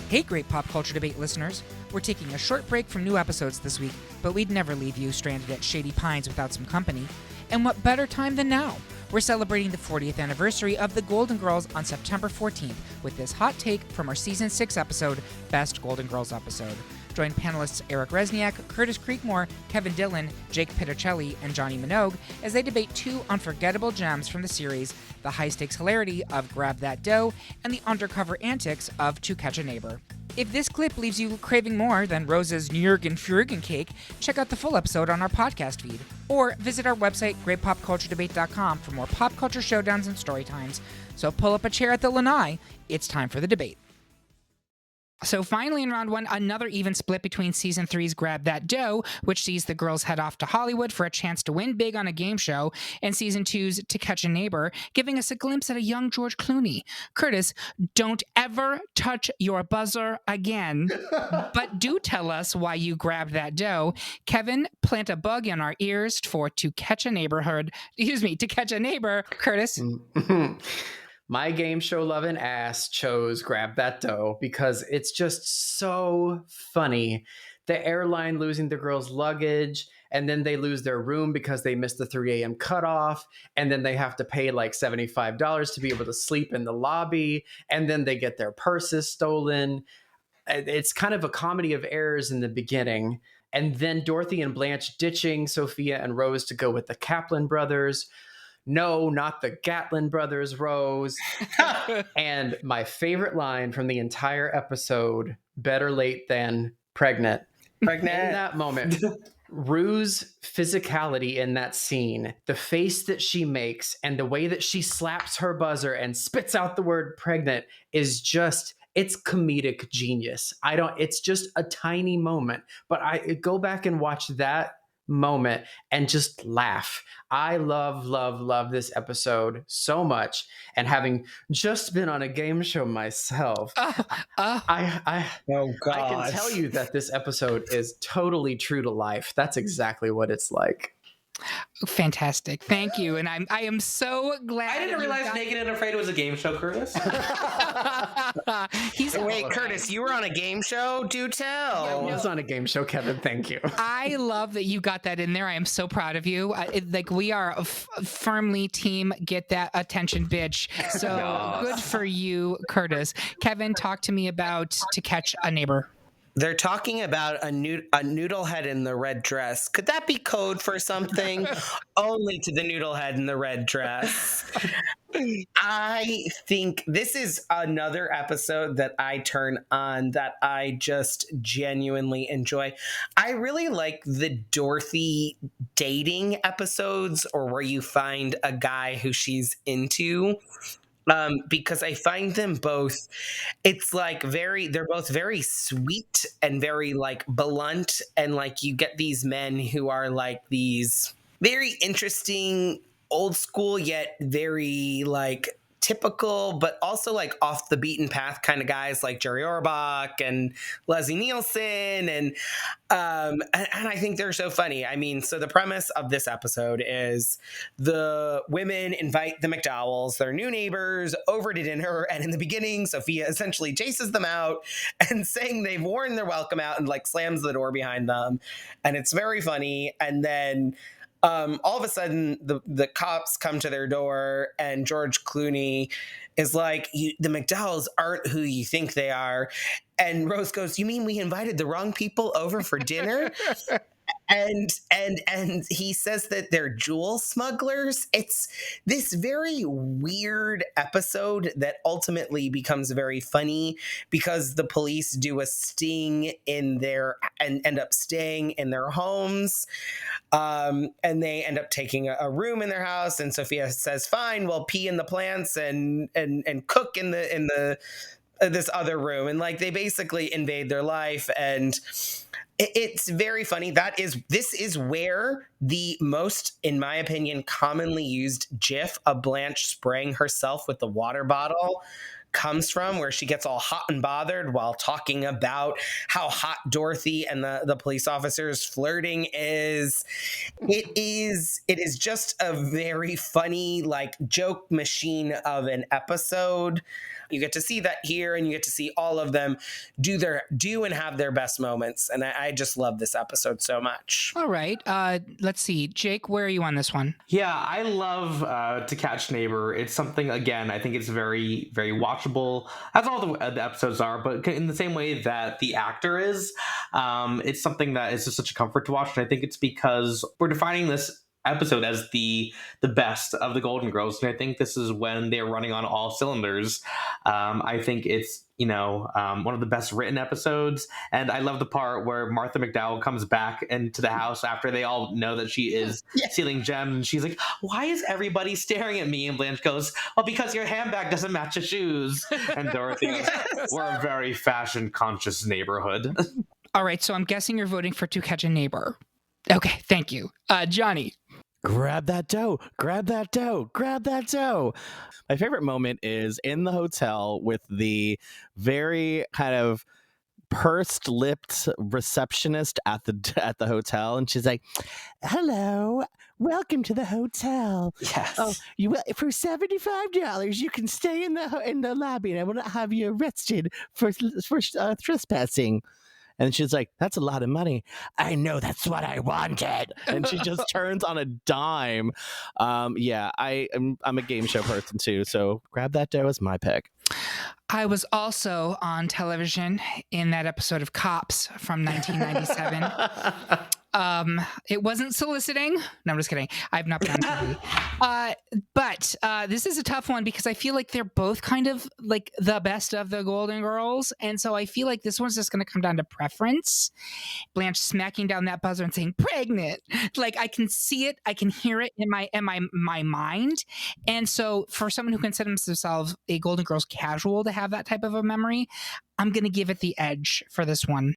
Hey, great pop culture debate listeners. We're taking a short break from new episodes this week, but we'd never leave you stranded at Shady Pines without some company. And what better time than now? We're celebrating the 40th anniversary of the Golden Girls on September 14th with this hot take from our Season 6 episode, Best Golden Girls Episode. Join panelists Eric Resniak, Curtis Creekmore, Kevin Dillon, Jake Pitticelli, and Johnny Minogue as they debate two unforgettable gems from the series, the high-stakes hilarity of Grab That Dough and the undercover antics of To Catch a Neighbor. If this clip leaves you craving more than Rose's Njurgen Furgen cake, check out the full episode on our podcast feed. Or visit our website, greatpopculturedebate.com, for more pop culture showdowns and story times. So pull up a chair at the lanai. It's time for the debate. So finally in round one, another even split between Season 3's Grab That Dough, which sees the girls head off to Hollywood for a chance to win big on a game show, and Season 2's To Catch a Neighbor, giving us a glimpse at a young George Clooney. Curtis, don't ever touch your buzzer again, but do tell us why you grabbed that dough. Kevin, plant a bug in our ears for To Catch a Neighbor. Curtis? My game show loving ass chose Grab That Dough because it's just so funny. The airline losing the girls' luggage, and then they lose their room because they missed the 3 a.m. cutoff, and then they have to pay like $75 to be able to sleep in the lobby, and then they get their purses stolen. It's kind of a comedy of errors in the beginning. And then Dorothy and Blanche ditching Sophia and Rose to go with the Kaplan brothers. No, not the Gatlin brothers, Rose. And my favorite line from the entire episode, better late than pregnant. In that moment, Rue's physicality in that scene, the face that she makes and the way that she slaps her buzzer and spits out the word pregnant is just, it's comedic genius. It's just a tiny moment, but I go back and watch that moment and just laugh. I love this episode so much, and having just been on a game show myself, I can tell you that this episode is totally true to life. That's exactly what it's like. Fantastic. Thank you. And I am so glad. I didn't realize Naked and Afraid was a game show, Curtis. Wait, Curtis, you were on a game show? Do tell. I was on a game show, Kevin. Thank you. I love that you got that in there. I am so proud of you. We are firmly team get that attention, bitch. So good for you, Curtis. Kevin, talk to me about To Catch a Neighbor. They're talking about a noodle head in the red dress. Could that be code for something? Only to the noodle head in the red dress. I think this is another episode that I turn on that I just genuinely enjoy. I really like the Dorothy dating episodes, or where you find a guy who she's into. Because I find them both, it's like they're both very sweet and very like blunt. And like you get these men who are like these very interesting, old school, yet very like typical, but also like off the beaten path kind of guys like Jerry Orbach and Leslie Nielsen. And I think they're so funny. I mean, so the premise of this episode is the women invite the McDowells, their new neighbors, over to dinner. And in the beginning, Sophia essentially chases them out and saying they've worn their welcome out and like slams the door behind them. And it's very funny. And then all of a sudden, the cops come to their door, and George Clooney is like, the McDowells aren't who you think they are. And Rose goes, "You mean we invited the wrong people over for dinner?" And he says that they're jewel smugglers. It's this very weird episode that ultimately becomes very funny because the police do a sting in their and end up staying in their homes. And they end up taking a room in their house. And Sophia says, "Fine, we'll pee in the plants and cook in the this other room." And like they basically invade their life, and it's very funny. This is where the most, in my opinion, commonly used GIF of Blanche spraying herself with the water bottle comes from, where she gets all hot and bothered while talking about how hot Dorothy and the police officers flirting is. It is just a very funny, like, joke machine of an episode. You get to see that here, and you get to see all of them do and have their best moments. And I just love this episode so much. All right. Let's see. Jake, where are you on this one? Yeah, I love To Catch Neighbor. It's something, again, I think it's very, very watchable, as all the episodes are, but in the same way that the actor is. It's something that is just such a comfort to watch, and I think it's because we're defining this episode as the best of the Golden Girls, and I think this is when they're running on all cylinders. I think it's one of the best written episodes, and I love the part where Martha McDowell comes back into the house after they all know that she is stealing gems, and she's like, "Why is everybody staring at me?" And Blanche goes, "Well, because your handbag doesn't match your shoes." And Dorothy goes, "We're a very fashion conscious neighborhood." All right, so I'm guessing you're voting for To Catch a Neighbor. Okay, thank you. Johnny. Grab that dough, grab that dough, grab that dough. My favorite moment is in the hotel with the very kind of pursed-lipped receptionist at the hotel, and she's like, "Hello, welcome to the hotel. Yes. Oh, you will, for $75, you can stay in the lobby, and I will not have you arrested for trespassing." And she's like, "That's a lot of money." "I know, that's what I wanted." And she just turns on a dime. I'm a game show person too, so Grab That Dough is my pick. I was also on television in that episode of Cops from 1997. It wasn't soliciting. No, I'm just kidding. I've not been on TV. But this is a tough one because I feel like they're both kind of like the best of the Golden Girls. And so I feel like this one's just going to come down to preference. Blanche smacking down that buzzer and saying pregnant. Like I can see it. I can hear it in my mind. And so for someone who considers themselves a Golden Girls casual to have that type of a memory, I'm going to give it the edge for this one.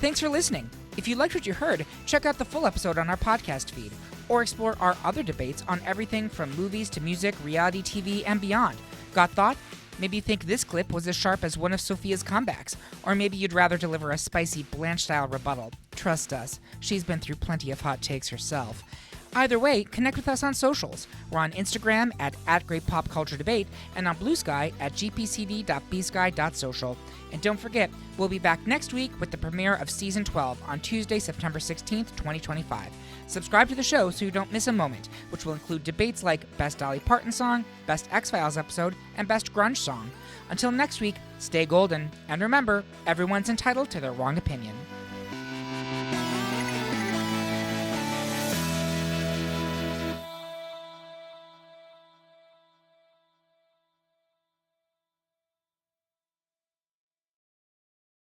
Thanks for listening. If you liked what you heard, check out the full episode on our podcast feed, or explore our other debates on everything from movies to music, reality TV, and beyond. Got thought? Maybe you think this clip was as sharp as one of Sophia's comebacks, or maybe you'd rather deliver a spicy Blanche-style rebuttal. Trust us, she's been through plenty of hot takes herself. Either way, connect with us on socials. We're on Instagram at Great Pop Culture Debate and on Blue Sky at gpcd.bsky.social. And don't forget, we'll be back next week with the premiere of Season 12 on Tuesday, September 16th, 2025. Subscribe to the show so you don't miss a moment, which will include debates like Best Dolly Parton Song, Best X-Files Episode, and Best Grunge Song. Until next week, stay golden, and remember, everyone's entitled to their wrong opinion.